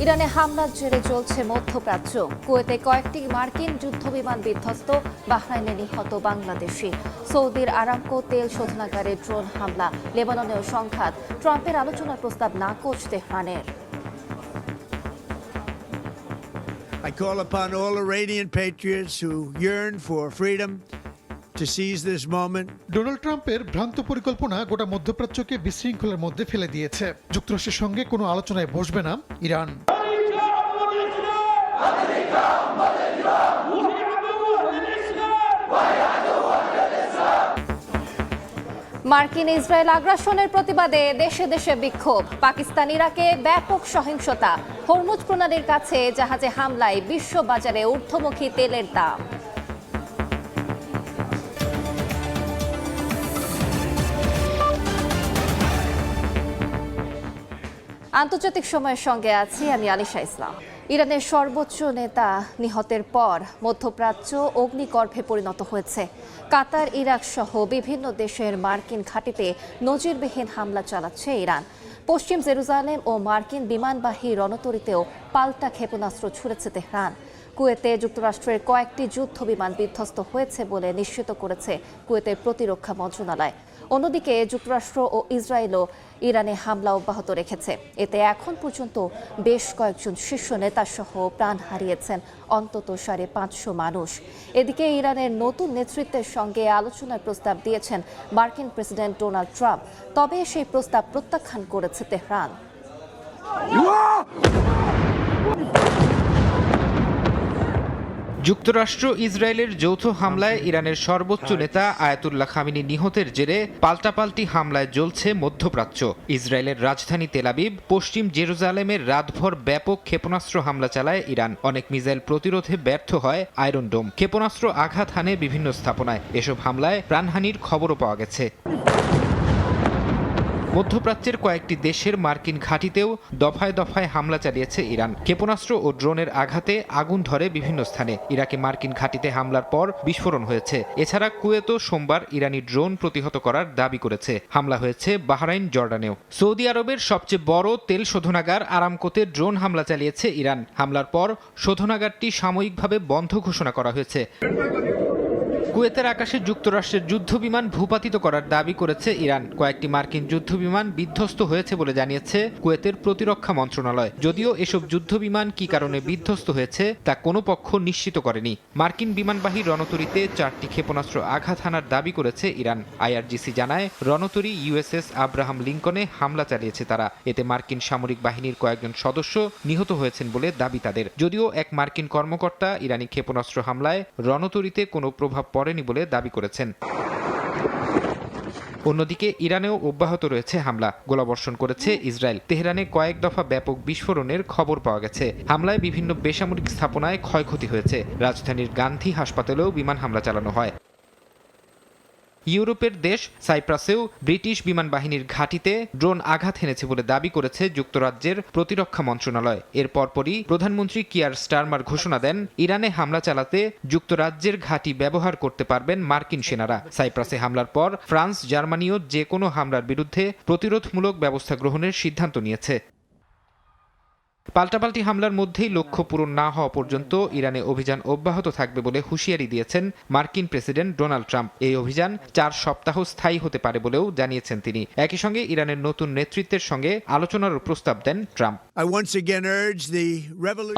ইরানে হামলার জেরে চলছে মধ্যপ্রাচ্য। কুয়েতে কয়েকটি মার্কিন যুদ্ধবিমান বিধ্বস্ত, বাহরাইনে নিহত বাংলাদেশি। সৌদির আরামকো তেল শোধনাগারে ড্রোন হামলা, লেবাননেও সংঘাত। ট্রাম্পের আলোচনার প্রস্তাব নাকচ তেহরানের। I call upon all Iranian patriots who yearn for freedom to seize this moment. Donald ট্রাম্পের ভ্রান্ত পরিকল্পনা গোটা মধ্যপ্রাচ্যকে বিশৃঙ্খলার মধ্যে ফেলে দিয়েছে। যুক্তরাষ্ট্রের সঙ্গে কোনো আলোচনায় বসবে না ইরান। মার্কিন ইসরায়েল আগ্রাসনের প্রতিবাদে দেশে দেশে বিক্ষোভ। পাকিস্তান ইরাকে ব্যাপক সহিংসতা। হরমুজ প্রণালীর কাছে জাহাজে হামলায় বিশ্ববাজারে ঊর্ধ্বমুখী তেলের দাম। আন্তর্জাতিক সময়ের সঙ্গে আছি আমি আলিশা ইসলাম। ইরানের সর্বোচ্চ নেতা নিহতের পর মধ্যপ্রাচ্য অগ্নিগর্ভে পরিণত হয়েছে। কাতার, ইরাক সহ বিভিন্ন দেশের মার্কিন ঘাঁটিতে নজিরবিহীন হামলা চালাচ্ছে ইরান। পশ্চিম জেরুজালেম ও মার্কিন বিমানবাহী রণতরীতেও পাল্টা ক্ষেপণাস্ত্র ছুড়েছে তেহরান। কুয়েতে যুক্তরাষ্ট্রের কয়েকটি যুদ্ধবিমান বিধ্বস্ত হয়েছে বলে নিশ্চিত করেছে কুয়েতের প্রতিরক্ষা মন্ত্রণালয়। অন্যদিকে যুক্তরাষ্ট্র ও ইসরায়েলও ইরানে হামলা অব্যাহত রেখেছে। এতে এখন পর্যন্ত বেশ কয়েকজন শীর্ষ নেতাসহ প্রাণ হারিয়েছেন অন্তত 550 মানুষ। এদিকে ইরানের নতুন নেতৃত্বের সঙ্গে আলোচনার প্রস্তাব দিয়েছেন মার্কিন প্রেসিডেন্ট ডোনাল্ড ট্রাম্প, তবে সেই প্রস্তাব প্রত্যাখ্যান করেছে তেহরান। যুক্তরাষ্ট্র ইসরায়েলের যৌথ হামলায় ইরানের সর্বোচ্চ নেতা আয়াতুল্লাহ খামেনি নিহতের জেরে পাল্টাপাল্টি হামলায় জ্বলছে মধ্যপ্রাচ্য। ইসরায়েলের রাজধানী তেল আবিব, পশ্চিম জেরুজালেমের রাতভর ব্যাপক ক্ষেপণাস্ত্র হামলা চালায় ইরান। অনেক মিসাইল প্রতিরোধে ব্যর্থ হয় আয়রন ডোম। ক্ষেপণাস্ত্র আঘাত হানে বিভিন্ন স্থাপনায়। এসব হামলায় প্রাণহানির খবরও পাওয়া গেছে। মধ্যপ্রাচ্যের কয়েকটি দেশের মার্কিন ঘাঁটিতেও দফায় দফায় হামলা চালিয়েছে ইরান। ক্ষেপণাস্ত্র ও ড্রোনের আঘাতে আগুন ধরে বিভিন্ন স্থানে। ইরাকে মার্কিন ঘাঁটিতে হামলার পর বিস্ফোরণ হয়েছে। এছাড়া কুয়েতও সোমবার ইরানি ড্রোন প্রতিহত করার দাবি করেছে। হামলা হয়েছে বাহরাইন, জর্ডানেও। সৌদি আরবের সবচেয়ে বড় তেল শোধনাগার আরামকোতে ড্রোন হামলা চালিয়েছে ইরান। হামলার পর শোধনাগারটি সাময়িকভাবে বন্ধ ঘোষণা করা হয়েছে। কুয়েতের আকাশে যুক্তরাষ্ট্রের যুদ্ধবিমান ভূপাতিত করার দাবি করেছে ইরান। কয়েকটি মার্কিন যুদ্ধবিমান বিধ্বস্ত হয়েছে বলে জানিয়েছে কুয়েতের প্রতিরক্ষা মন্ত্রণালয়। যদিও এসব যুদ্ধবিমান কি কারণে বিধ্বস্ত হয়েছে তা কোনো পক্ষ নিশ্চিত করেনি। মার্কিন বিমানবাহী রণতরীতে 4টি ক্ষেপণাস্ত্র আঘাত হানার দাবি করেছে ইরান। আইআরজিসি জানায় রণতরী ইউএসএস আব্রাহাম লিঙ্কনে হামলা চালিয়েছে তারা। এতে মার্কিন সামরিক বাহিনীর কয়েকজন সদস্য নিহত হয়েছেন বলে দাবি তাদের। যদিও এক মার্কিন কর্মকর্তা ইরানি ক্ষেপণাস্ত্র হামলায় রণতরীতে কোনো প্রভাব পড়েনি বলে দাবি করেছেন। অন্যদিকে ইরানেও অব্যাহত রয়েছে হামলা। গোলাবর্ষণ করেছে ইসরায়েল। তেহরানে কয়েক দফা ব্যাপক বিস্ফোরণের খবর পাওয়া গেছে। হামলায় বিভিন্ন বেসামরিক স্থাপনায় ক্ষয়ক্ষতি হয়েছে। রাজধানীর গান্ধী হাসপাতালেও বিমান হামলা চালানো হয়। ইউরোপের দেশ সাইপ্রাসেও ব্রিটিশ বিমান বাহিনীর ঘাঁটিতে ড্রোন আঘাত হেনেছে বলে দাবি করেছে যুক্তরাজ্যের প্রতিরক্ষা মন্ত্রণালয়। এর পরপরই প্রধানমন্ত্রী কিয়ার স্টারমার ঘোষণা দেন ইরানে হামলা চালাতে যুক্তরাজ্যের ঘাঁটি ব্যবহার করতে পারবেন মার্কিন সেনারা। সাইপ্রাসে হামলার পর ফ্রান্স, জার্মানিও যে কোনো হামলার বিরুদ্ধে প্রতিরোধমূলক ব্যবস্থা গ্রহণের সিদ্ধান্ত নিয়েছে। পাল্টাপাল্টি হামলার মধ্যেই লক্ষ্য পূরণ না হওয়া পর্যন্ত ইরানে অভিযান অব্যাহত থাকবে বলে হুঁশিয়ারি দিয়েছেন মার্কিন প্রেসিডেন্ট ডোনাল্ড ট্রাম্প। এই অভিযান 4 সপ্তাহ স্থায়ী হতে পারে বলেও জানিয়েছেন তিনি। একই সঙ্গে ইরানের নতুন নেতৃত্বের সঙ্গে আলোচনারও প্রস্তাব দেন ট্রাম্প।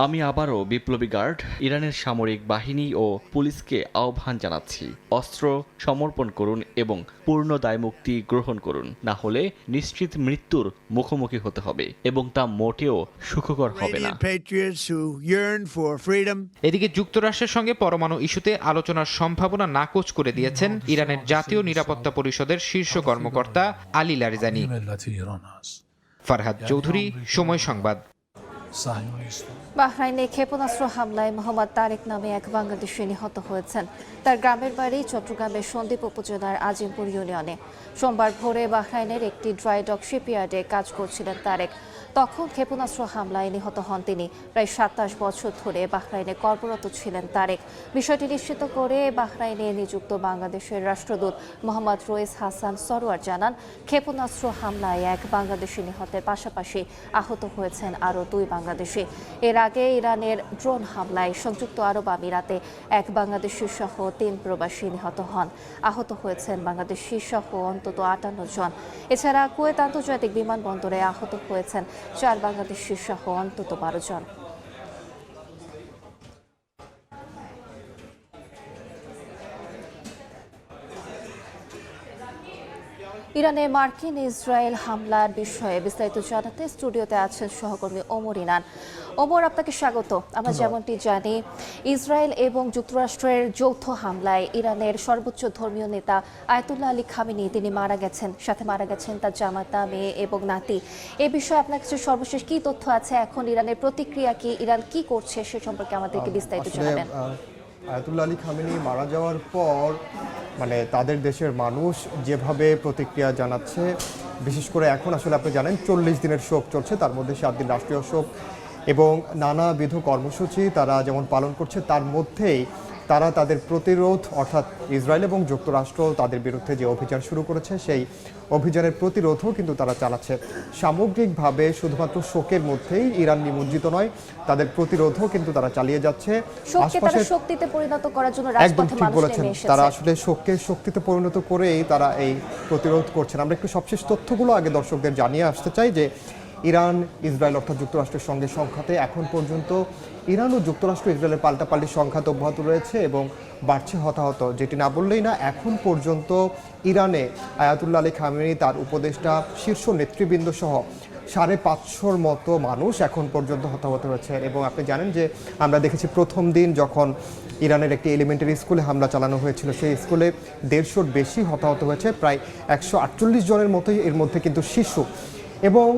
আমি আবারও বিপ্লবী গার্ড, ইরানের সামরিক বাহিনী ও পুলিশকে আহ্বান জানাচ্ছি, অস্ত্র সমর্পণ করুন এবং পূর্ণ দায়মুক্তি গ্রহণ করুন, না হলে নিশ্চিত মৃত্যুর মুখোমুখি হতে হবে এবং তা মোটেও সুখকর হবে না। এদিকে যুক্তরাষ্ট্রের সঙ্গে পরমাণু ইস্যুতে আলোচনার সম্ভাবনা নাকচ করে দিয়েছেন ইরানের জাতীয় নিরাপত্তা পরিষদের শীর্ষ কর্মকর্তা আলী লারিজানি। ফারহাদ চৌধুরী, সময় সংবাদ। বাহরাইনে ক্ষেপণাস্ত্র হামলায় মোহাম্মদ তারেক নামে এক বাংলাদেশি নিহত হয়েছেন। তার গ্রামের বাড়ি চট্টগ্রামের সন্দ্বীপ উপজেলার আজিমপুর ইউনিয়নে। সোমবার ভোরে বাহরাইনের একটি ড্রাই ডক শিপইয়ার্ডে কাজ করছিলেন তারেক। তখন ক্ষেপণাস্ত্র হামলায় নিহত হন তিনি। প্রায় 27 বছর ধরে বাহরাইনে কর্মরত ছিলেন তারেক। বিষয়টি নিশ্চিত করে বাহরাইনে নিযুক্ত বাংলাদেশের রাষ্ট্রদূত মোহাম্মদ রইস হাসান সরোয়ার জানান, ক্ষেপণাস্ত্র হামলায় এক বাংলাদেশি নিহতের পাশাপাশি আহত হয়েছেন আরও 2 বাংলাদেশি। এর আগে ইরানের ড্রোন হামলায় সংযুক্ত আরব আমিরাতে এক বাংলাদেশি সহ 3 প্রবাসী নিহত হন। আহত হয়েছেন বাংলাদেশি সহ অন্তত 58 জন। এছাড়া কুয়েত আন্তর্জাতিক বিমানবন্দরে আহত হয়েছেন 4 বাংলাদেশি সহ অন্তত 12 জন। ইরানে মার্কিন ইসরায়েল হামলার বিষয়ে বিস্তারিত জানাতে স্টুডিওতে আছেন সহকর্মী ওমর ইনান। ওমর, আপনাকে স্বাগত। আমরা যেমনটি জানি, ইসরায়েল এবং যুক্তরাষ্ট্রের যৌথ হামলায় ইরানের সর্বোচ্চ ধর্মীয় নেতা আয়াতুল্লাহ আলী খামেনি তিনি মারা গেছেন, সাথে মারা গেছেন তার জামাতা, মেয়ে এবং নাতি। এ বিষয়ে আপনার কাছে সর্বশেষ কি তথ্য আছে, এখন ইরানের প্রতিক্রিয়া কি, ইরান কি করছে সে সম্পর্কে আমাদেরকে বিস্তারিত জানাবেন। আয়াতুল্লাহ আলী খামেনি মারা যাওয়ার পর তাদের দেশের মানুষ যেভাবে প্রতিক্রিয়া জানাচ্ছে, বিশেষ করে এখন আসলে আপনি জানেন 40 দিনের শোক চলছে, তার মধ্যে 7 দিন রাষ্ট্রীয় শোক এবং নানাবিধ কর্মসূচি তারা যেমন পালন করছে, তার মধ্যেই তারা তাদের প্রতিরোধ অর্থাৎ ইসরায়েল এবং যুক্তরাষ্ট্র তাদের বিরুদ্ধে যে অভিযান শুরু করেছে সেই অভিযানের প্রতিরোধও কিন্তু তারা চালাচ্ছে। সামগ্রিকভাবে শুধুমাত্র শোকের মধ্যেই ইরান নিমজ্জিত নয়, তাদের প্রতিরোধও কিন্তু তারা চালিয়ে যাচ্ছে। আশপাশে শক্তিতে পরিণত করার জন্য একদম ঠিক বলেছেন, তারা আসলে শোককে শক্তিতে পরিণত করেই তারা এই প্রতিরোধ করছেন। আমরা একটু সবশেষ তথ্যগুলো আগে দর্শকদের জানিয়ে আসতে চাই যে ইরান ইসরায়েল অর্থাৎ যুক্তরাষ্ট্রের সঙ্গে সংঘাতে এখন পর্যন্ত ইরান ও যুক্তরাষ্ট্র ইসরায়েলের পাল্টাপাল্টি সংঘাত অব্যাহত রয়েছে এবং বাড়ছে হতাহত। যেটি না বললেই না, এখন পর্যন্ত ইরানে আয়াতুল্লাহ আলী খামেনি, তার উপদেষ্টা, শীর্ষ নেতৃবৃন্দ সহ 550 মতো মানুষ এখন পর্যন্ত হতাহত হয়েছে। এবং আপনি জানেন যে আমরা দেখেছি প্রথম দিন যখন ইরানের একটি এলিমেন্টারি স্কুলে হামলা চালানো হয়েছিল, সেই স্কুলে 150-র বেশি হতাহত হয়েছে, প্রায় 148 জনের মতোই এর মধ্যে কিন্তু শিশু। এবং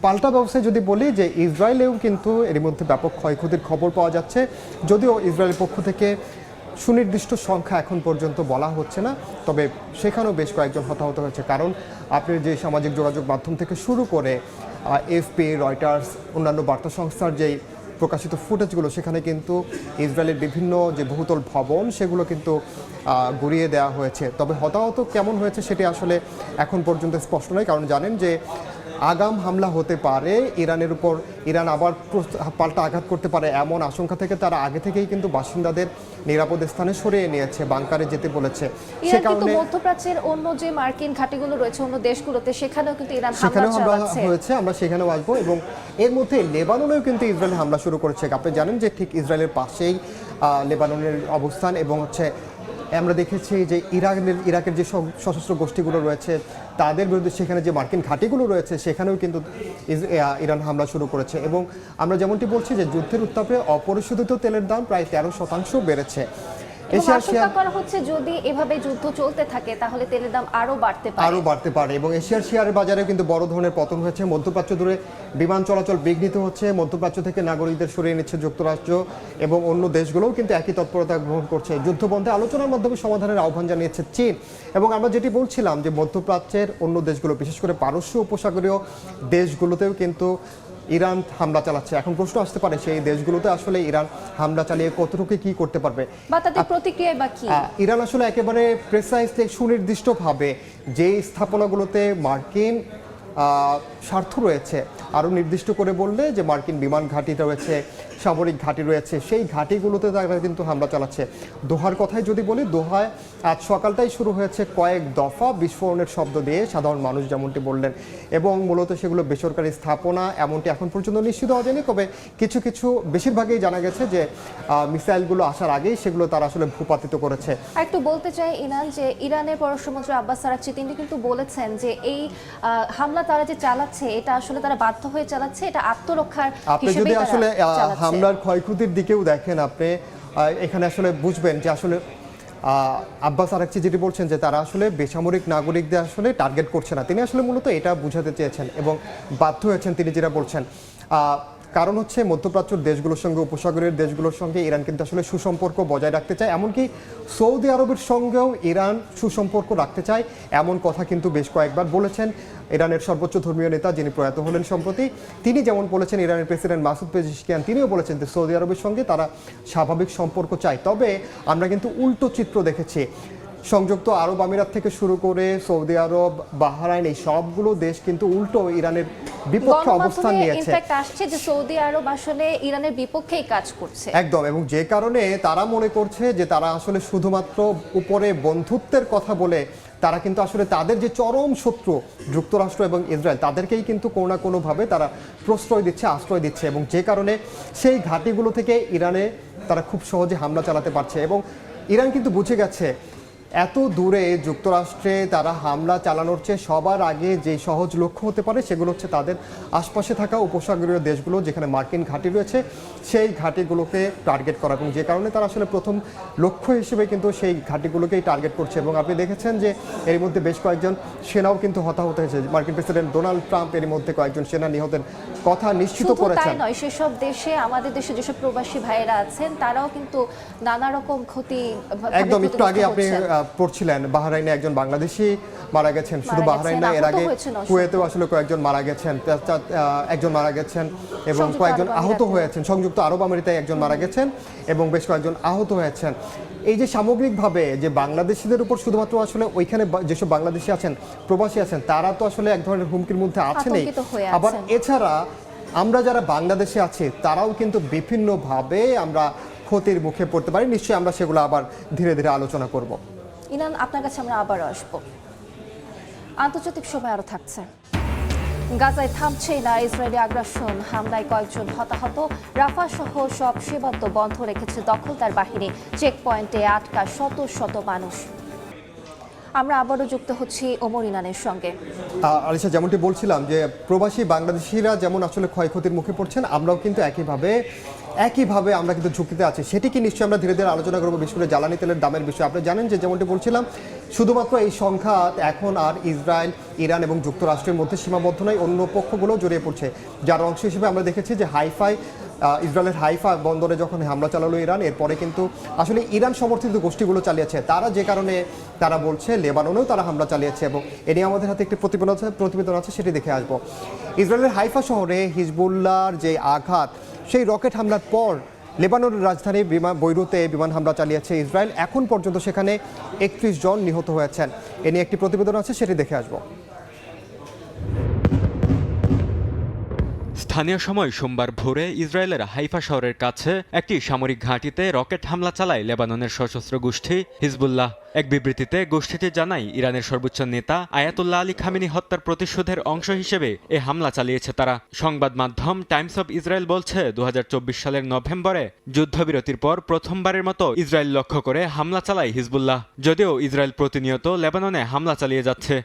পাল্টা ব্যবসায় যদি বলি যে ইসরায়েলেও কিন্তু এর মধ্যে ব্যাপক ক্ষয়ক্ষতির খবর পাওয়া যাচ্ছে, যদিও ইসরায়েলের পক্ষ থেকে সুনির্দিষ্ট সংখ্যা এখন পর্যন্ত বলা হচ্ছে না, তবে সেখানেও বেশ কয়েকজন হতাহত হয়েছে। কারণ আপনি যে সামাজিক যোগাযোগ মাধ্যম থেকে শুরু করে এফপি, রয়টার্স, অন্যান্য বার্তা সংস্থার যেই প্রকাশিত ফুটেজগুলো, সেখানে কিন্তু ইসরায়েলের বিভিন্ন যে বহুতল ভবন সেগুলো কিন্তু গুড়িয়ে দেওয়া হয়েছে। তবে হতাহত কেমন হয়েছে সেটি আসলে এখন পর্যন্ত স্পষ্ট নয়, কারণ জানেন যে আগাম হামলা হতে পারে ইরানের উপর, ইরান আবার পাল্টা আঘাত করতে পারে এমন আশঙ্কা থেকে তারা আগে থেকেই কিন্তু বাসিন্দাদের নিরাপদ স্থানে সরিয়ে নিয়েছে, বাংকারে যেতে বলেছে। সে কারণে মধ্যপ্রাচ্যের অন্য যে মার্কিন ঘাঁটিগুলো রয়েছে অন্য দেশগুলোতে, সেখানেও কিন্তু ইরান হামলা হয়েছে, আমরা সেখানেও আসবো। এবং এর মধ্যে লেবাননেও কিন্তু ইসরায়েল হামলা শুরু করেছে। আপনি জানেন যে ঠিক ইসরায়েলের পাশেই লেবাননের অবস্থান এবং আমরা দেখেছি যে ইরাকের যে সশস্ত্র গোষ্ঠীগুলো রয়েছে তাদের বিরুদ্ধে সেখানে যে মার্কিন ঘাঁটিগুলো রয়েছে সেখানেও কিন্তু ইরান হামলা শুরু করেছে। এবং আমরা যেমনটি বলছি যে যুদ্ধের উত্তাপে অপরিশোধিত তেলের দাম প্রায় 13% বেড়েছে। আশঙ্কা করা হচ্ছে যদি এভাবে যুদ্ধ চলতে থাকে তাহলে তেলের দাম আরো বাড়তে পারে। এবং এশিয়ার শেয়ারের বাজারে কিন্তু বড় ধরনের পতন হয়েছে। মধ্যপ্রাচ্য জুড়ে বিমান চলাচল বিঘ্নিত হচ্ছে, মধ্যপ্রাচ্য থেকে নাগরিকদের সরিয়ে নিচ্ছে যুক্তরাষ্ট্র এবং অন্য দেশগুলোও কিন্তু একই তৎপরতা গ্রহণ করছে। যুদ্ধবন্ধে আলোচনার মাধ্যমে সমাধানের আহ্বান জানিয়েছে চীন। এবং আমরা যেটি বলছিলাম যে মধ্যপ্রাচ্যের অন্য দেশগুলো, বিশেষ করে পারস্য উপসাগরীয় দেশগুলোতেও কিন্তু ইরান হামলা চালাচ্ছে। এখন প্রশ্ন আসতে পারে সেই দেশগুলোতে আসলে ইরান হামলা চালিয়ে কতটুকু কি করতে পারবে বা তাদের প্রতিক্রিয়া বা কি। ইরান আসলে একেবারে প্রেসাইজলি সুনির্দিষ্টভাবে যে স্থাপনাগুলোতে মার্কিন স্বার্থ রয়েছে, আরও নির্দিষ্ট করে বললে যে মার্কিন বিমান ঘাঁটি রয়েছে, সামরিক ঘাঁটি রয়েছে, সেই ঘাঁটিগুলোতে তারা কিন্তু হামলা চালাচ্ছে। দোহার কথায় যদি বলি, দোহায় আজ সকালটাই শুরু হয়েছে কয়েক দফা বিস্ফোরণের শব্দ দিয়ে, সাধারণ মানুষ যেমনটি বললেন, এবং মূলত সেগুলো বেসরকারি স্থাপনা এমনটি এখন পর্যন্ত নিশ্চিত হওয়া যায়নি। তবে কিছু কিছু বেশিরভাগই জানা গেছে যে মিসাইলগুলো আসার আগেই সেগুলো তারা আসলে ভূপাতিত করেছে। একটু বলতে চাই ইনান যে ইরানের পররাষ্ট্রমন্ত্রী আব্বাস আরাকচি তিনি কিন্তু বলেছেন যে এই হামলা তারা যে চালাচ্ছে এটা আসলে তারা বাধ্য হয়ে চালাচ্ছে, এটা আত্মরক্ষার আপনি যদি আসলে হামলার ক্ষয়ক্ষতির দিকেও দেখেন, আপনি এখানে আসলে বুঝবেন যে আসলে আব্বাস আরাকচি যেটি বলছেন যে তারা আসলে বেসামরিক নাগরিকদের আসলে টার্গেট করছে না, তিনি আসলে মূলত এটা বুঝাতে চেয়েছেন এবং বাধ্য হয়েছেন তিনি যেটা বলছেন। কারণ হচ্ছে মধ্যপ্রাচ্যের দেশগুলোর সঙ্গে উপসাগরের দেশগুলোর সঙ্গে ইরান কিন্তু আসলে সুসম্পর্ক বজায় রাখতে চায়, এমনকি সৌদি আরবের সঙ্গেও ইরান সুসম্পর্ক রাখতে চায়, এমন কথা কিন্তু বেশ কয়েকবার বলেছেন ইরানের সর্বোচ্চ ধর্মীয় নেতা যিনি প্রয়াত হলেন সম্প্রতি। তিনি যেমন বলেছেন, ইরানের প্রেসিডেন্ট মাসুদ পেজিশকিয়ান তিনিও বলেছেন যে সৌদি আরবের সঙ্গে তারা স্বাভাবিক সম্পর্ক চায়। তবে আমরা কিন্তু উল্টো চিত্র দেখেছি। সংযুক্ত আরব আমিরাত থেকে শুরু করে সৌদি আরব, বাহরাইন, এই সবগুলো দেশ কিন্তু উল্টো ইরানের বিপক্ষে অবস্থান নিয়েছে। ইনফ্যাক্ট আসছে যে সৌদি আরব আসলে ইরানের বিপক্ষেই কাজ করছে একদম, এবং যে কারণে তারা মনে করছে যে তারা আসলে শুধুমাত্র উপরে বন্ধুত্বের কথা বলে তারা কিন্তু আসলে তাদের যে চরম শত্রু যুক্তরাষ্ট্র এবং ইসরায়েল তাদেরকেই কিন্তু কোনো না কোনোভাবে তারা প্রশ্রয় দিচ্ছে, আশ্রয় দিচ্ছে, এবং যে কারণে সেই ঘাঁটিগুলো থেকে ইরানে তারা খুব সহজে হামলা চালাতে পারছে। এবং ইরান কিন্তু বুঝে গেছে এত দূরে যুক্তরাষ্ট্রে তারা হামলা চালানোর চেয়ে সবার আগে যে সহজ লক্ষ্য হতে পারে সেগুলো হচ্ছে তাদের আশপাশে থাকা উপসাগরীয় দেশগুলো যেখানে মার্কিন ঘাঁটি রয়েছে সেই ঘাঁটিগুলোকে টার্গেট করা, এবং যে কারণে তারা আসলে প্রথম লক্ষ্য হিসেবে কিন্তু সেই ঘাঁটিগুলোকেই টার্গেট করছে। এবং আপনি দেখেছেন যে এর মধ্যে বেশ কয়েকজন সেনাও কিন্তু হতাহত হয়েছে। মার্কিন প্রেসিডেন্ট ডোনাল্ড ট্রাম্প এর মধ্যে কয়েকজন সেনা নিহতের কথা নিশ্চিত করেছেন। তাই নয়, সেসব দেশে আমাদের দেশে যেসব প্রবাসী ভাইয়েরা আছেন তারাও কিন্তু নানা রকম ক্ষতি একদম একটু আগে আপনি পড়ছিলেন বাহরাইনে একজন বাংলাদেশি মারা গেছেন, শুধু বাহরাইন না, এর আগে কুয়েতেও আসলে কয়েকজন মারা গেছেন, একজন মারা গেছেন এবং কয়েকজন আহত হয়েছেন, সংযুক্ত আরব আমিরাতে একজন মারা গেছেন এবং বেশ কয়েকজন আহত হয়েছেন। এই যে সামগ্রিকভাবে যে বাংলাদেশিদের উপর শুধুমাত্র আসলে ওইখানে যেসব বাংলাদেশি আছেন, প্রবাসী আছেন, তারা তো আসলে এক ধরনের হুমকির মধ্যে আছেনই, আবার এছাড়া আমরা যারা বাংলাদেশে আছি তারাও কিন্তু বিভিন্নভাবে আমরা ক্ষতির মুখে পড়তে পারি। নিশ্চয়ই আমরা সেগুলো আবার ধীরে ধীরে আলোচনা করব। ইনান, আপনার কাছে আমরা আবার আসব। আন্তর্জাতিক সময় আরো থাকছে। গাজায় থামছেই না ইসরায়েলি আগ্রাসন, হামলায় কয়েকজন হতাহত। রাফা সহ সব সীমান্ত বন্ধ রেখেছে দখলদার বাহিনী, চেক পয়েন্টে আটকা শত শত মানুষ। আমরা আবারও যুক্ত হচ্ছি ওমর ইনানের সঙ্গে। আলিশা, যেমনটি বলছিলাম যে প্রবাসী বাংলাদেশিরা যেমন আসলে ক্ষয়ক্ষতির মুখে পড়ছেন, আমরাও কিন্তু একইভাবে আমরা কিন্তু ঝুঁকিতে আছি। সেটি কি নিশ্চয়ই আমরা ধীরে ধীরে আলোচনা করবো, বিশেষ করে জ্বালানি তেলের দামের বিষয়ে। আপনি জানেন যে যেমনটি বলছিলাম, শুধুমাত্র এই সংখ্যা এখন আর ইসরায়েল, ইরান এবং যুক্তরাষ্ট্রের মধ্যে সীমাবদ্ধ নয়, অন্য পক্ষগুলো জড়িয়ে পড়ছে, যার অংশ হিসেবে আমরা দেখেছি যে ইসরায়েলের হাইফা বন্দরে যখন হামলা চালালো ইরান, এরপরে কিন্তু আসলে ইরান সমর্থিত গোষ্ঠীগুলো চালিয়েছে তারা, যে কারণে তারা বলছে লেবাননেও তারা হামলা চালিয়েছে। এবং এ নিয়ে আমাদের হাতে একটি প্রতিবেদন আছে, সেটি দেখে আসবো। ইসরায়েলের হাইফা শহরে হিজবুল্লাহর যে আঘাত, সেই রকেট হামলার পর লেবাননের রাজধানী বৈরুতে বিমান হামলা চালিয়েছে ইসরায়েল। এখন পর্যন্ত সেখানে 31 জন নিহত হয়েছেন। এ নিয়ে একটি প্রতিবেদন আছে, সেটি দেখে আসবো। স্থানীয় সময় সোমবার ভোরে ইসরায়েলের হাইফা শহরের কাছে একটি সামরিক ঘাঁটিতে রকেট হামলা চালায় লেবাননের সশস্ত্র গোষ্ঠী হিজবুল্লাহ। এক বিবৃতিতে গোষ্ঠীটি জানায়, ইরানের সর্বোচ্চ নেতা আয়াতুল্লাহ আলী খামেনি হত্যার প্রতিশোধের অংশ হিসেবে এ হামলা চালিয়েছে তারা। সংবাদ মাধ্যম টাইমস অব ইসরায়েল বলছে, 2024 সালের নভেম্বরে যুদ্ধবিরতির পর প্রথমবারের মতো ইসরায়েল লক্ষ্য করে হামলা চালায় হিজবুল্লাহ, যদিও ইসরায়েল প্রতিনিয়ত লেবাননে হামলা চালিয়ে যাচ্ছে।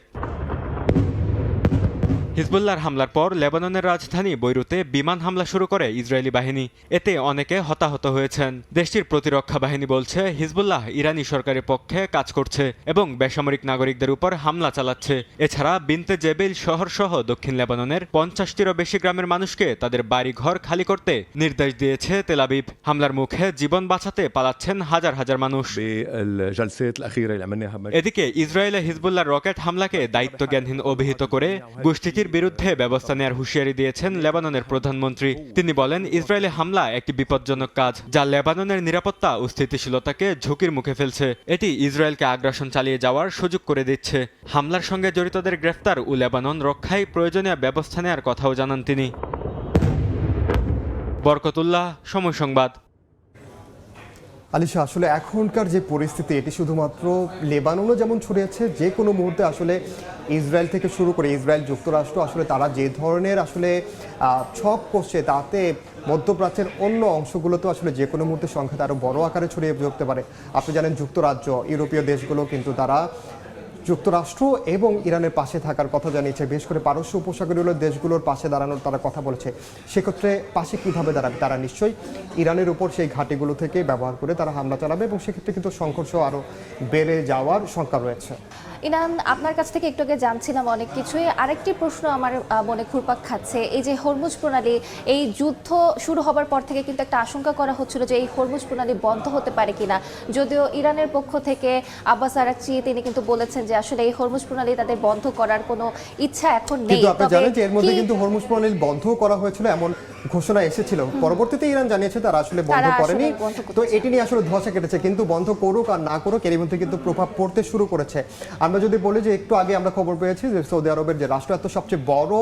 হিজবুল্লাহর হামলার পর লেবাননের রাজধানী বৈরুতে বিমান হামলা শুরু করে ইসরায়েলি বাহিনী। এতে অনেকে হতাহত হয়েছেন। দেশটির প্রতিরক্ষা বাহিনী বলছে, হিজবুল্লাহ ইরানি সরকারের পক্ষে কাজ করছে এবং বেসামরিক নাগরিকদের উপর হামলা চালাচ্ছে। এছাড়া বিনতে জেবিল শহর সহ দক্ষিণ লেবাননের 50টিরও বেশি গ্রামের মানুষকে তাদের বাড়ি ঘর খালি করতে নির্দেশ দিয়েছে তেল আবিব। হামলার মুখে জীবন বাঁচাতে পালাচ্ছেন হাজার হাজার মানুষ। এদিকে ইসরায়েলে হিজবুল্লাহর রকেট হামলাকে দায়িত্বজ্ঞানহীন অভিহিত করে গোষ্ঠীটির বিরুদ্ধে ব্যবস্থা নেওয়ার হুঁশিয়ারি দিয়েছেন লেবাননের প্রধানমন্ত্রী। তিনি বলেন, ইসরায়েলি হামলা একটি বিপজ্জনক কাজ, যা লেবাননের নিরাপত্তা ও স্থিতিশীলতাকে ঝুঁকির মুখে ফেলছে। এটি ইসরায়েলকে আগ্রাসন চালিয়ে যাওয়ার সুযোগ করে দিচ্ছে। হামলার সঙ্গে জড়িতদের গ্রেফতার ও লেবানন রক্ষায় প্রয়োজনীয় ব্যবস্থা নেওয়ার কথাও জানান তিনি। বরকতুল্লাহ, সময় সংবাদ। আলিশা, আসলে এখনকার যে পরিস্থিতি, এটি শুধুমাত্র লেবাননও যেমন ছড়িয়েছে, যে কোনো মুহূর্তে আসলে ইসরায়েল থেকে শুরু করে ইসরায়েল, যুক্তরাষ্ট্র আসলে তারা যে ধরনের আসলে ছক কষছে, তাতে মধ্যপ্রাচ্যের অন্য অংশগুলোতে আসলে যে কোনো মুহূর্তে সংখ্যা আরও বড় আকারে ছড়িয়ে পড়তে পারে। আপনি জানেন যুক্তরাজ্য, ইউরোপীয় দেশগুলো কিন্তু তারা যুক্তরাষ্ট্র এবং ইরানের পাশে থাকার কথা জানিয়েছে, বিশেষ করে পারস্য উপসাগরীয় দেশগুলোর পাশে দাঁড়ানোর তারা কথা বলেছে। সেক্ষেত্রে পাশে কিভাবে দাঁড়াবে, তারা নিশ্চয়ই ইরানের উপর সেই ঘাঁটিগুলো থেকে ব্যবহার করে তারা হামলা চালাবে এবং সেক্ষেত্রে কিন্তু সংঘর্ষ আরও বেড়ে যাওয়ার শঙ্কা রয়েছে। ইনান, আপনার কাছ থেকে একটু আগে জানছিলাম অনেক কিছুই। আরেকটি প্রশ্ন আমার মনে ঘুরপাক খাচ্ছে, এই যে হরমুজ প্রণালী, এই যুদ্ধ শুরু হবার পর থেকে কিন্তু একটা আশঙ্কা করা হচ্ছিল যে এই হরমুজ প্রণালী বন্ধ হতে পারে কিনা। যদিও ইরানের পক্ষ থেকে আব্বাস আরাকচি তিনি কিন্তু বলেছেন যে আসলে এই হরমুজ প্রণালী তাদের বন্ধ করার কোনো ইচ্ছা এখন নেই। কিন্তু আপনি জানেন যে এর মধ্যে কিন্তু হরমুজ প্রণালী বন্ধ করা হয়েছিল এমন ঘোষণা এসেছিল, পরবর্তীতে ইরান জানিয়েছে তারা আসলে বন্ধ করেনি। তো এটি নিয়ে আসলে ধোঁয়াশা কেটেছে, কিন্তু বন্ধ করুক আর না করুক এর মধ্যে কিন্তু প্রভাব পড়তে শুরু করেছে। আমরা যদি বলি যে একটু আগে আমরা খবর পেয়েছি যে সৌদি আরবের যে রাষ্ট্রায়ত্ত সবচেয়ে বড়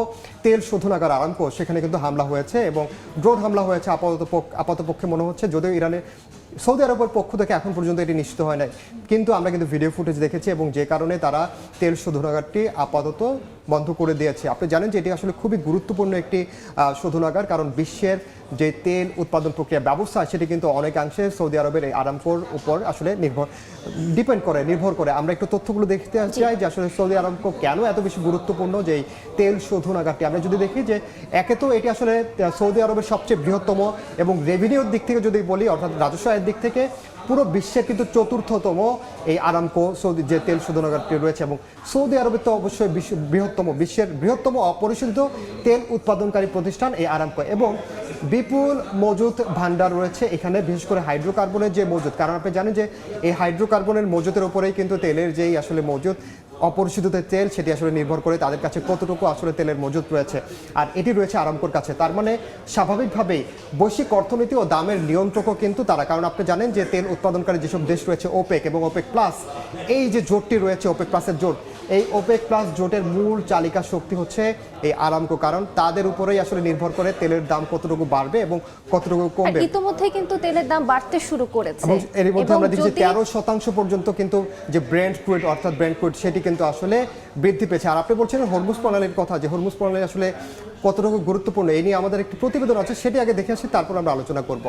তেল শোধনাগার আরামকো, সেখানে কিন্তু হামলা হয়েছে এবং ড্রোন হামলা হয়েছে। আপাতপক্ষে মনে হচ্ছে, যদিও ইরানের সৌদি আরবের পক্ষ থেকে এখন পর্যন্ত এটি নিশ্চিত হয় নাই, কিন্তু আমরা কিন্তু ভিডিও ফুটেজ দেখেছি এবং যে কারণে তারা তেল শোধনাগারটি আপাতত বন্ধ করে দিয়েছে। আপনি জানেন যে এটি আসলে খুবই গুরুত্বপূর্ণ একটি শোধনাগার, কারণ বিশ্বের যে তেল উৎপাদন প্রক্রিয়া ব্যবস্থা সেটি কিন্তু অনেকাংশে সৌদি আরবের এই আরামকোর উপর আসলে নির্ভর করে। আমরা একটু তথ্যগুলো দেখতে চাই যে আসলে সৌদি আরামকো কেন এত বেশি গুরুত্বপূর্ণ যে এই তেল শোধনাগারটি। আমরা যদি দেখি যে একে তো এটি আসলে সৌদি আরবের সবচেয়ে বৃহত্তম এবং রেভিনিউর দিক থেকে যদি বলি, অর্থাৎ রাজস্ব আয়ের দিক থেকে পুরো বিশ্বের কিন্তু চতুর্থতম এই আরামকো সৌদি যে তেল শোধনাগারটি রয়েছে। এবং সৌদি আরবের তো অবশ্যই বিশ্বের বৃহত্তম অপরিশোধিত তেল উৎপাদনকারী প্রতিষ্ঠান এই আরামকো, এবং বিপুল মজুদ ভান্ডার রয়েছে এখানে, বিশেষ করে হাইড্রোকার্বনের যে মজুদ। কারণ আপনি জানেন যে এই হাইড্রোকার্বনের মজুদের উপরেই কিন্তু তেলের যেই আসলে মজুদ, অপরিশোধিত তেল, সেটি আসলে নির্ভর করে তাদের কাছে কতটুকু আসলে তেলের মজুদ রয়েছে, আর এটি রয়েছে আরামকোর কাছে। তার মানে স্বাভাবিকভাবেই বৈশ্বিক অর্থনীতি ও দামের নিয়ন্ত্রকও কিন্তু তারা। কারণ আপনি জানেন যে তেল উৎপাদনকারী যেসব দেশ রয়েছে ওপেক এবং ওপেক প্লাস, এই যে জোটটি রয়েছে ওপেক প্লাসের জোট, এই ওপেক প্লাস জোটের মূল চালিকা শক্তি হচ্ছে এই আরামকো। কারণ তাদের উপরেই আসলে নির্ভর করে তেলের দাম কতটুকু বাড়বে এবং কতটুকু কমবে। ইতিমধ্যে কিন্তু তেলের দাম বাড়তে শুরু করেছে, এবং এর মধ্যে আমরা দেখছি 13% পর্যন্ত কিন্তু যে ব্রেন্ট ক্রুড, অর্থাৎ ব্রেন্ট ক্রুড, সেটি কিন্তু আসলে বৃদ্ধি পেয়েছে। আর আপনি বলছেন হরমুজ প্রণালীর কথা, যে হরমুজ প্রণালী আসলে কতটুকু গুরুত্বপূর্ণ, এই নিয়ে আমাদের একটি প্রতিবেদন আছে, সেটি আগে দেখে আসি, তারপর আমরা আলোচনা করব।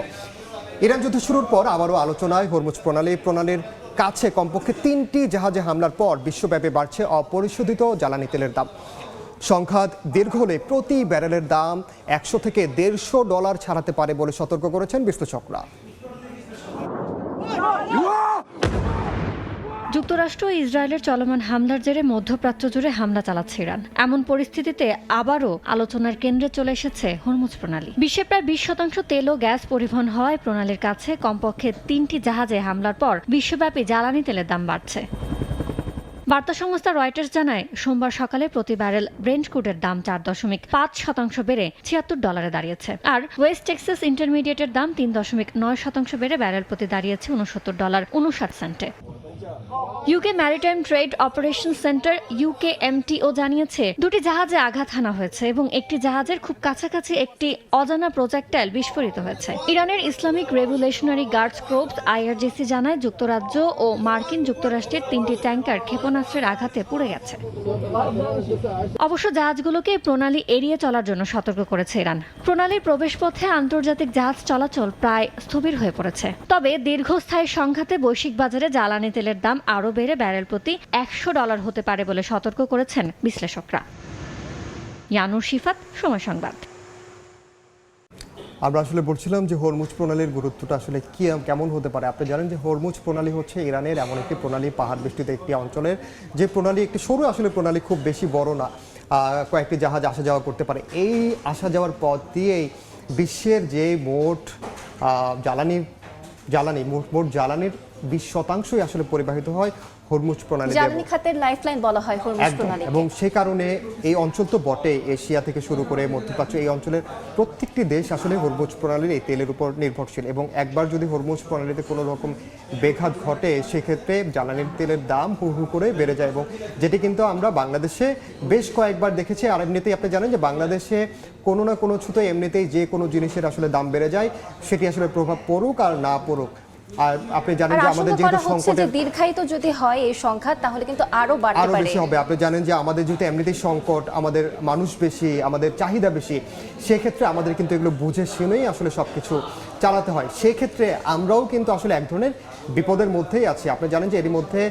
ইরান যুদ্ধ শুরুর পর আবারও আলোচনায় হরমুজ প্রণালীর কাছে কমপক্ষে 3টি জাহাজে হামলার পর বিশ্বব্যাপী বাড়ছে অপরিশোধিত জ্বালানি তেলের দাম। সংঘাত দীর্ঘ হলে প্রতি ব্যারেলের দাম $100 থেকে $150 ছাড়াতে পারে বলে সতর্ক করেছেন বিশ্লেষকরা। যুক্তরাষ্ট্র ও ইসরায়েলের চলমান হামলার জেরে মধ্যপ্রাচ্য জুড়ে হামলা চালাচ্ছে ইরান। এমন পরিস্থিতিতে আবারও আলোচনার কেন্দ্রে চলে এসেছে হরমুজ প্রণালী। বিশ্বের প্রায় 20% তেল ও গ্যাস পরিবহন হওয়ায় প্রণালীর কাছে কমপক্ষে 3টি জাহাজে হামলার পর বিশ্বব্যাপী জ্বালানি তেলের দাম বাড়ছে। বার্তা সংস্থা রয়টার্স জানায়, সোমবার সকালে প্রতি ব্যারেল ব্রেন্ট ক্রুডের দাম 4.5% বেড়ে $76 দাঁড়িয়েছে, আর ওয়েস্ট টেক্সাস ইন্টারমিডিয়েটের দাম 3.9% বেড়ে ব্যারেল প্রতি দাঁড়িয়েছে $69.59। UK maritime trade operation centre UKMTO জানিয়েছে, 2টি জাহাজে আঘাত হানা হয়েছে এবং একটি জাহাজের খুব কাছাকাছি একটি অজানা প্রজেক্টাইল বিস্ফোরিত হয়েছে। ইরানের Islamic revolutionary guards crops IRGC জানায়, যুক্তরাজ্য ও মার্কিন যুক্তরাষ্ট্রের 3টি ট্যাঙ্কার ক্ষেপণাস্ত্রের আঘাতে পুড়ে গেছে। অবশ্য জাহাজগুলোকে প্রণালী এড়িয়ে চলার জন্য সতর্ক করেছে ইরান। প্রণালীর প্রবেশপথে আন্তর্জাতিক জাহাজ চলাচল প্রায় স্থবির হয়ে পড়েছে। তবে দীর্ঘস্থায়ী সংঘাতে বৈশ্বিক বাজারে জ্বালানি তেলের দাম আরও বেড়ে ব্যারেল প্রতি $100 হতে পারে বলে সতর্ক করেছেন বিশ্লেষকরা। ইয়ানুর শিফাত, সময় সংবাদ। আমরা আসলে বলছিলাম যে হরমুজ প্রণালীর গুরুত্বটা আসলে কেমন হতে পারে। আপনি জানেন যে হরমুজ প্রণালী হচ্ছে ইরানের এমন একটি প্রণালী, পাহাড় বেষ্টিত একটি অঞ্চলের যে প্রণালী, একটি সরু আসলে প্রণালী, খুব বেশি বড় না, কয়েকটি জাহাজ আসা যাওয়া করতে পারে। এই আসা যাওয়ার পথ দিয়েই বিশ্বের যে মোট জ্বালানির 20% আসলে পরিবাহিত হয় হরমুজ প্রণালী, জ্বালানি খাতের লাইফলাইন বলা হয় হরমুজ প্রণালী। এবং সেই কারণে এই অঞ্চল তো বটে, এশিয়া থেকে শুরু করে মধ্যপ্রাচ্য, এই অঞ্চলের প্রত্যেকটি দেশ আসলে হরমুজ প্রণালীর এই তেলের উপর নির্ভরশীল। এবং একবার যদি হরমুজ প্রণালীতে কোনো রকম ব্যাঘাত ঘটে, সেক্ষেত্রে জ্বালানির তেলের দাম হু হু করে বেড়ে যায়, এবং যেটি কিন্তু আমরা বাংলাদেশে বেশ কয়েকবার দেখেছি। আর এমনিতেই আপনি জানেন যে বাংলাদেশে কোনো না কোনো ছুতো এমনিতেই যে কোনো জিনিসের আসলে দাম বেড়ে যায়, সেটি আসলে প্রভাব পড়ুক আর না পড়ুক। আর আপনি জানেন যে আমাদের যেহেতু সংকটের দীর্ঘায়িত যদি হয় এই সংঘাত, তাহলে কিন্তু আরো বাড়তে পারে, আরো বেশি হবে। আপনি জানেন যে আমাদের যেহেতু এমনিতেই সংকট, আমাদের মানুষ বেশি, আমাদের চাহিদা বেশি, সেক্ষেত্রে আমাদের কিন্তু এগুলো বুঝে শুনেই আসলে সবকিছু চালাতে হয়। সেক্ষেত্রে আমরাও কিন্তু আসলে এক ধরনের বিপদের মধ্যেই আছি। আপনি জানেন যে এর মধ্যে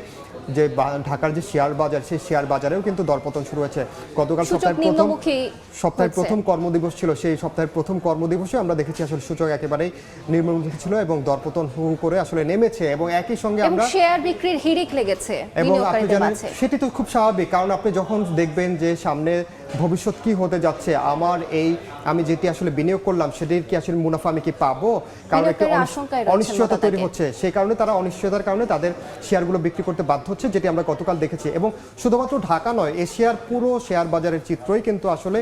যে ঢাকার যে শেয়ার বাজার, সেই শেয়ার বাজারেও কিন্তু দরপতন শুরু হয়েছে। গতকাল সপ্তাহের প্রথম কর্মদিবস ছিল, সেই সপ্তাহের প্রথম কর্মদিবসে আমরা দেখেছি আসলে সূচক একেবারেই নিম্নমুখী ছিল এবং দরপতন হু করে আসলে নেমেছে এবং একই সঙ্গে আমরা শেয়ার বিক্রির হিড়িক লেগেছে এবং আপনি বিনিয়োগকারীদের জানেন মাঝে। সেটি তো খুব স্বাভাবিক, কারণ আপনি যখন দেখবেন যে সামনে ভবিষ্যৎ কি হতে যাচ্ছে, আমি যেটি আসলে বিনিয়োগ করলাম সেটির কি আসলে মুনাফা আমি কি পাবো, কারণ একটা অনিশ্চয়তা তৈরি হচ্ছে, সেই কারণে তারা অনিশ্চয়তার কারণে তাদের শেয়ারগুলো বিক্রি করতে বাধ্য হচ্ছে, যেটি আমরা গতকাল দেখেছি। এবং শুধুমাত্র ঢাকা নয়, এশিয়ার পুরো শেয়ার বাজারের চিত্রই কিন্তু আসলে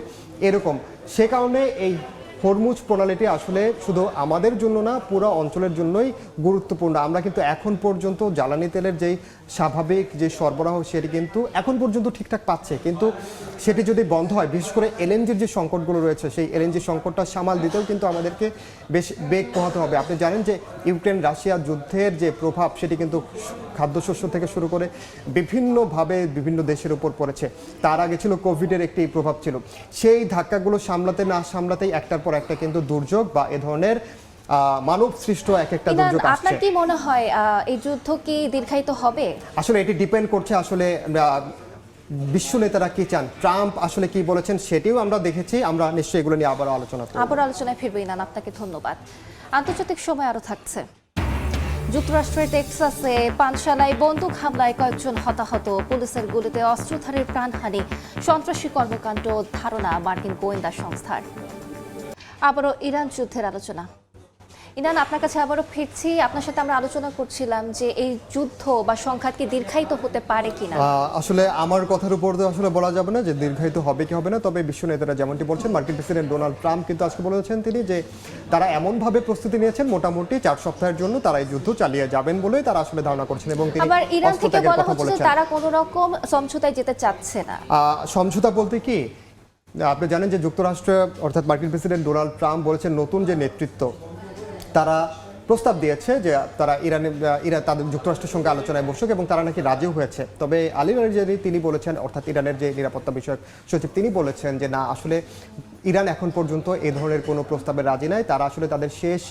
এরকম। সে কারণে এই হরমুজ প্রণালীটি আসলে শুধু আমাদের জন্য না, পুরো অঞ্চলের জন্যই গুরুত্বপূর্ণ। আমরা কিন্তু এখন পর্যন্ত জ্বালানি তেলের যেই স্বাভাবিক যে সরবরাহ সেটি কিন্তু এখন পর্যন্ত ঠিকঠাক পাচ্ছে, কিন্তু সেটি যদি বন্ধ হয়, বিশেষ করে এলএনজির যে সংকটগুলো রয়েছে, সেই এলএনজি সংকটটা সামাল দিতেও কিন্তু আমাদেরকে বেশ বেগ পোহাতে হবে। আপনি জানেন যে ইউক্রেন রাশিয়া যুদ্ধের যে প্রভাব সেটি কিন্তু খাদ্যশস্য থেকে শুরু করে বিভিন্নভাবে বিভিন্ন দেশের উপর পড়েছে। তার আগে ছিল কোভিডের একটি প্রভাব ছিল। সেই ধাক্কাগুলো সামলাতে না সামলাতেই একটার পর একটা কিন্তু দুর্যোগ বা এ ধরনের মানব সৃষ্ট একটা দুর্যোগ আসছে। আপনার কি মনে হয় এই যুদ্ধ কি দীর্ঘায়িত হবে? আসলে এটি ডিপেন্ড করছে আসলে বিশ্ব নেতারা কি চান, ট্রাম্প আসলে কি বলেছেন সেটিও আমরা দেখেছি। আমরা নিশ্চয়ই এগুলো নিয়ে আবার আলোচনায় ফিরবো। ইনান, আপনাকে ধন্যবাদ। আন্তর্জাতিক সময় আরো থাকছে। যুক্তরাষ্ট্রের টেক্সাসে পানশালায় বন্দুক হামলায় কয়েকজন হতাহত, পুলিশের গুলিতে অস্ত্রধারীর প্রাণহানি, সন্ত্রাসী কর্মকাণ্ড ধারণা মার্কিন গোয়েন্দা সংস্থার। আবারও ইরান যুদ্ধের আলোচনা। ইনান, আপনার কাছে আবারও ফিরছি। আপনার সাথে আমরা আলোচনা করছিলাম যে এই যুদ্ধ বা সংঘাত কি দীর্ঘায়িত হতে পারে কিনা। আসলে আমার কথার উপর তো আসলে বলা যাবে না যে দীর্ঘায়িত হবে কি হবে না, তবে বিশ্ব নেতারা যেমনটি বলছেন, মার্কিন প্রেসিডেন্ট ডোনাল্ড ট্রাম্প কিন্তু আজকে বলেছেন তিনি যে তারা এমনভাবে প্রস্তুতি নিয়েছেন মোটামুটি 4 সপ্তাহের জন্য তারা এই যুদ্ধ চালিয়ে যাবেন বলেই তারা আসলে ধারণা করছেন। এবং তিনি আবার ইরান থেকে বলা হচ্ছে যে তারা কোনো রকম সমঝোতায় যেতে চাচ্ছে না। সমঝোতা বলতে কি, আপনি জানেন যে যুক্তরাষ্ট্র অর্থাৎ মার্কিন প্রেসিডেন্ট ডোনাল্ড ট্রাম্প বলেছেন নতুন যে নেতৃত্ব তারা প্রস্তাব দিয়েছে যে তারা ইরান তাদের যুক্তরাষ্ট্রের সঙ্গে আলোচনায় বসুক এবং তারা নাকি রাজিও হয়েছে। তবে আলী রাজী তিনি বলেছেন, অর্থাৎ ইরানের যে নিরাপত্তা বিষয়ক সচিব, তিনি বলেছেন যে না, আসলে ইরান এখন পর্যন্ত এ ধরনের কোনো প্রস্তাবে রাজি নাই। তারা আসলে তাদের শেষ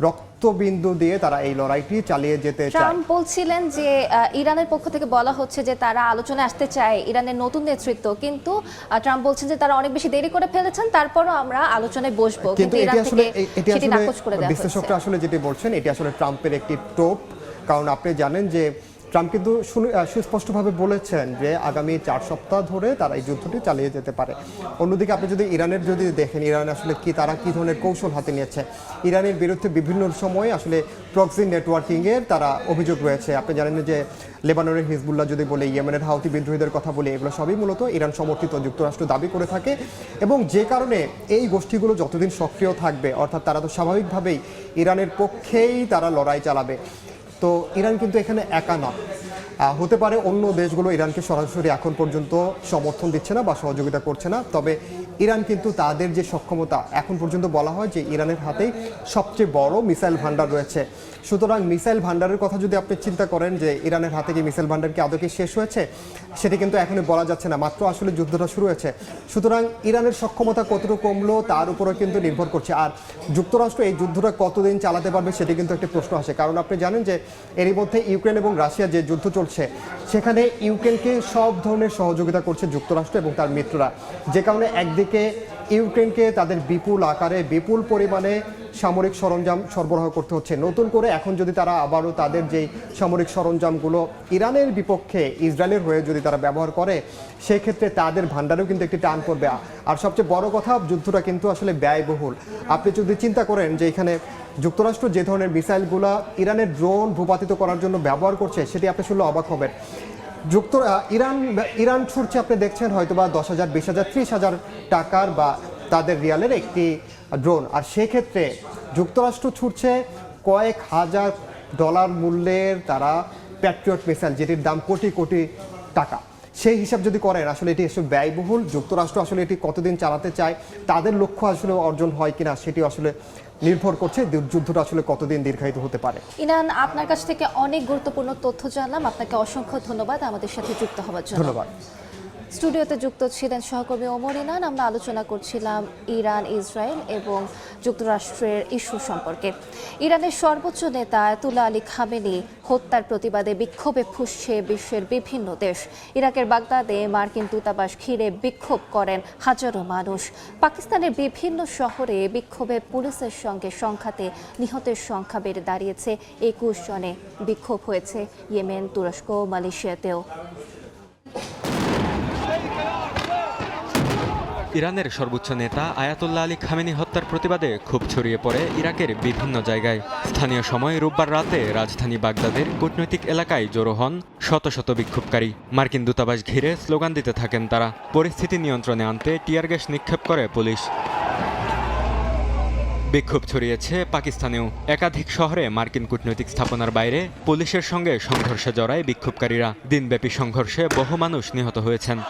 রক্তবিন্দু দিয়ে তারা এই লড়াইটি চালিয়ে যেতে চায়। ট্রাম্প বলছিলেন যে ইরানের পক্ষ থেকে বলা হচ্ছে যে তারা আলোচনায় আসতে চায়, ইরানের নতুন নেতৃত্ব, কিন্তু ট্রাম্প বলছেন যে তারা অনেক বেশি দেরি করে ফেলেছেন, তারপরও আমরা আলোচনায় বসবো, কিন্তু ইরান থেকে সেটি নাকচ করে দেওয়া হয়েছে। বিশ্লেষকরা আসলে যেটি বলছেন এটি আসলে ট্রাম্পের একটি টোপ, কারণ আপনি জানেন যে ট্রাম্প কিন্তু সুস্পষ্টভাবে বলেছেন যে আগামী 4 সপ্তাহ ধরে তারা এই যুদ্ধটি চালিয়ে যেতে পারে। অন্যদিকে আপনি যদি ইরানের যদি দেখেন, ইরান আসলে তারা কি ধরনের কৌশল হাতে নিয়েছে। ইরানের বিরুদ্ধে বিভিন্ন সময় আসলে প্রক্সি নেটওয়ার্কিংয়ের তারা অভিযোগ রয়েছে। আপনি জানেন যে লেবাননের হিজবুল্লাহ যদি বলে, ইয়েমেনের হাউথি বিদ্রোহীদের কথা বলে, এগুলো সবই মূলত ইরান সমর্থিত, যুক্তরাষ্ট্র দাবি করে থাকে। এবং যে কারণে এই গোষ্ঠীগুলো যতদিন সক্রিয় থাকবে, অর্থাৎ তারা তো স্বাভাবিকভাবেই ইরানের পক্ষেই তারা লড়াই চালাবে। তো ইরান কিন্তু এখানে একা নয়, হতে পারে অন্য দেশগুলো ইরানকে সরাসরি এখন পর্যন্ত সমর্থন দিচ্ছে না বা সহযোগিতা করছে না, তবে ইরান কিন্তু তাদের যে সক্ষমতা, এখন পর্যন্ত বলা হয় যে ইরানের হাতেই সবচেয়ে বড় মিসাইল ভান্ডার রয়েছে। সুতরাং মিসাইল ভান্ডারের কথা যদি আপনি চিন্তা করেন যে ইরানের হাতে কি মিসাইল ভান্ডার কি আদৌ কি শেষ হয়েছে, সেটি কিন্তু এখনই বলা যাচ্ছে না, মাত্র আসলে যুদ্ধটা শুরু হয়েছে। সুতরাং ইরানের সক্ষমতা কতটুকু কমলো তার উপরেও কিন্তু নির্ভর করছে। আর যুক্তরাষ্ট্র এই যুদ্ধটা কতদিন চালাতে পারবে সেটি কিন্তু একটি প্রশ্ন আসে, কারণ আপনি জানেন যে এরই মধ্যে ইউক্রেন এবং রাশিয়া যে যুদ্ধ চলছে, সেখানে ইউক্রেনকে সব ধরনের সহযোগিতা করছে যুক্তরাষ্ট্র এবং তার মিত্ররা, যে কারণে একদিকে ইউক্রেনকে তাদের বিপুল আকারে বিপুল পরিমাণে সামরিক সরঞ্জাম সরবরাহ করতে হচ্ছে নতুন করে। এখন যদি তারা আবারও তাদের যেই সামরিক সরঞ্জামগুলো ইরানের বিপক্ষে ইসরায়েলের হয়ে যদি তারা ব্যবহার করে, সেই ক্ষেত্রে তাদের ভান্ডারেও কিন্তু একটি টান পড়বে। আর সবচেয়ে বড় কথা, যুদ্ধটা কিন্তু আসলে ব্যয়বহুল। আপনি যদি চিন্তা করেন যে এখানে যুক্তরাষ্ট্র যে ধরনের মিসাইলগুলো ইরানের ড্রোন ভূপাতিত করার জন্য ব্যবহার করছে, সেটি আপনি শুনলে অবাক হবেন। ইরান ছুটছে, আপনি দেখছেন হয়তো বা 10,000, 20,000, 30,000 টাকার বা তাদের রিয়ালের একটি ড্রোন, আর সেক্ষেত্রে যুক্তরাষ্ট্র ছুটছে কয়েক হাজার ডলার মূল্যের তারা প্যাট্রিয়ট মিসাইল, যেটির দাম কোটি কোটি টাকা। সেই হিসাব যদি করেন, আসলে এটি আসলে ব্যয়বহুল। যুক্তরাষ্ট্র আসলে এটি কতদিন চালাতে চায়, তাদের লক্ষ্য আসলে অর্জন হয় কিনা সেটি আসলে নির্ভর করছে যুদ্ধটা আসলে কতদিন দীর্ঘায়িত হতে পারে। ইনান, আপনার কাছ থেকে অনেক গুরুত্বপূর্ণ তথ্য জানলাম, আপনাকে অসংখ্য ধন্যবাদ আমাদের সাথে যুক্ত হওয়ার জন্য। ধন্যবাদ। স্টুডিওতে যুক্ত ছিলেন সহকর্মী ওমর ইনান। আমরা আলোচনা করছিলাম ইরান, ইসরায়েল এবং যুক্তরাষ্ট্রের ইস্যু সম্পর্কে। ইরানের সর্বোচ্চ নেতা আয়াতুল্লাহ আলী খামেনি হত্যার প্রতিবাদে বিক্ষোভে ফুঁসছে বিশ্বের বিভিন্ন দেশ। ইরাকের বাগদাদে মার্কিন দূতাবাস ঘিরে বিক্ষোভ করেন হাজারো মানুষ। পাকিস্তানের বিভিন্ন শহরে বিক্ষোভে পুলিশের সঙ্গে সংঘাতে নিহতের সংখ্যা বেড়ে দাঁড়িয়েছে 21 জনে। বিক্ষোভ হয়েছে ইয়েমেন, তুরস্ক, মালয়েশিয়াতেও। ইরানের সর্বোচ্চ নেতা আয়াতুল্লাহ আলী খামেনি হত্যার প্রতিবাদে ক্ষোভ ছড়িয়ে পড়ে ইরাকের বিভিন্ন জায়গায়। স্থানীয় সময় রোববার রাতে রাজধানী বাগদাদের কূটনৈতিক এলাকায় জড়ো হন শত শত বিক্ষোভকারী। মার্কিন দূতাবাস ঘিরে স্লোগান দিতে থাকেন তারা। পরিস্থিতি নিয়ন্ত্রণে আনতে টিয়ার গ্যাস নিক্ষেপ করে পুলিশ। বিক্ষোভ ছড়িয়েছে পাকিস্তানেও। একাধিক শহরে মার্কিন কূটনৈতিক স্থাপনার বাইরে পুলিশের সঙ্গে সংঘর্ষে জড়ায় বিক্ষোভকারীরা। দিনব্যাপী সংঘর্ষে বহু মানুষ নিহত হয়েছেন।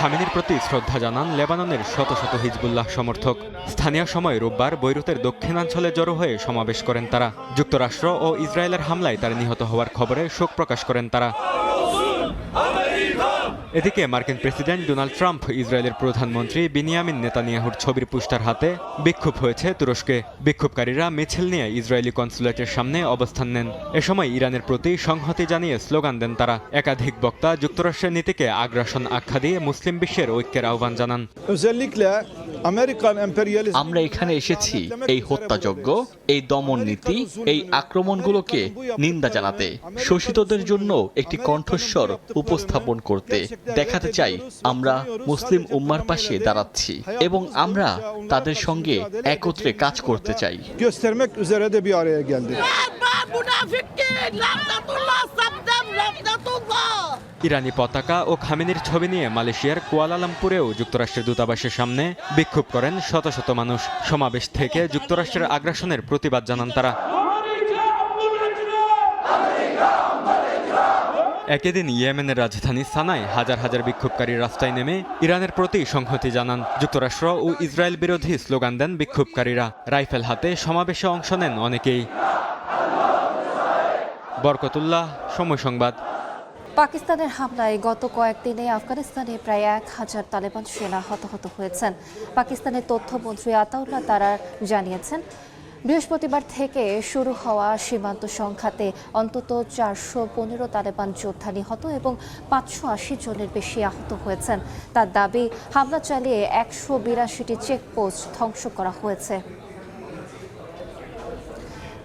খামেনির প্রতি শ্রদ্ধা জানান লেবাননের শত শত হিজবুল্লাহ সমর্থক। স্থানীয় সময় রোববার বৈরুতের দক্ষিণাঞ্চলে জড়ো হয়ে সমাবেশ করেন তারা। যুক্তরাষ্ট্র ও ইসরায়েলের হামলায় তার নিহত হওয়ার খবরে শোক প্রকাশ করেন তারা। এদিকে মার্কিন প্রেসিডেন্ট ডোনাল্ড ট্রাম্প ইসরায়েলের প্রধানমন্ত্রী বিনিয়ামিন নেতানিয়াহুর ছবির পোস্টার হাতে বিক্ষোভ হয়েছে তুরস্কে। বিক্ষোভকারীরা মিছিল নিয়ে ইসরায়েলি কনসুলেটের সামনে অবস্থান নেন। এ সময় ইরানের প্রতি সংহতি জানিয়ে স্লোগান দেন তারা। একাধিক বক্তা যুক্তরাষ্ট্রের নীতিকে আগ্রাসন আখ্যা দিয়ে মুসলিম বিশ্বের ঐক্যের আহ্বান জানান। আমরা এখানে এসেছি এই হত্যাযজ্ঞ, এই দমন নীতি, এই আক্রমণগুলোকে নিন্দা জানাতে, শোষিতদের জন্য একটি কণ্ঠস্বর উপস্থাপন করতে, দেখাতে চাই আমরা মুসলিম উম্মার পাশে দাঁড়াচ্ছি এবং আমরা তাদের সঙ্গে একত্রে কাজ করতে চাই। ইরানি পতাকা ও খামেনির ছবি নিয়ে মালয়েশিয়ার কুয়ালালামপুরেও যুক্তরাষ্ট্রের দূতাবাসের সামনে বিক্ষোভ করেন শত শত মানুষ। সমাবেশ থেকে যুক্তরাষ্ট্রের আগ্রাসনের প্রতিবাদ জানান তারা। একই দিন ইয়েমেনের রাজধানী সানায় হাজার হাজার বিক্ষোভকারী রাস্তায় নেমে ইরানের প্রতি সংহতি জানান। যুক্তরাষ্ট্র ও ইসরায়েল বিরোধী স্লোগান দেন বিক্ষোভকারীরা। রাইফেল হাতে সমাবেশে অংশ নেন অনেকেই। বরকতুল্লাহ, সময় সংবাদ। পাকিস্তানের হামলায় গত কয়েকদিনে আফগানিস্তানে প্রায় 1000 তালেবান সেনা হতাহত হয়েছেন। পাকিস্তানের তথ্যমন্ত্রী আতাউল্লাহ তারা জানিয়েছেন, বৃহস্পতিবার থেকে শুরু হওয়া সীমান্ত সংঘাতে অন্তত 415 তালেবান যোদ্ধা নিহত এবং 580 জনের বেশি আহত হয়েছেন। তার দাবি, হামলা চালিয়ে 182টি চেকপোস্ট ধ্বংস করা হয়েছে।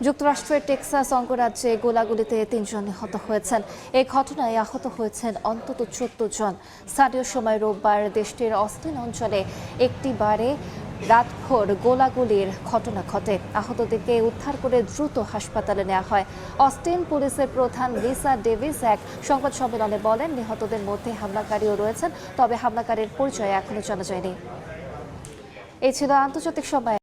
যুক্তরাষ্ট্রের টেক্সাস অঙ্গরাজ্যে গোলাগুলিতে 3 জন নিহত হয়েছেন। এই ঘটনায় আহত হয়েছেন অন্তত 14 জন। স্থানীয় সময় রোববার দেশটির অস্টিন অঞ্চলে একটি বারে রাতভর গোলাগুলির ঘটনা ঘটে। আহতদেরকে উদ্ধার করে দ্রুত হাসপাতালে নেওয়া হয়। অস্টিন পুলিশের প্রধান লিসা ডেভিস এক সংবাদ সম্মেলনে বলেন, নিহতদের মধ্যে হামলাকারীও রয়েছেন, তবে হামলাকারীর পরিচয় এখনো জানা যায়নি। এই ছিল আন্তর্জাতিক সময়।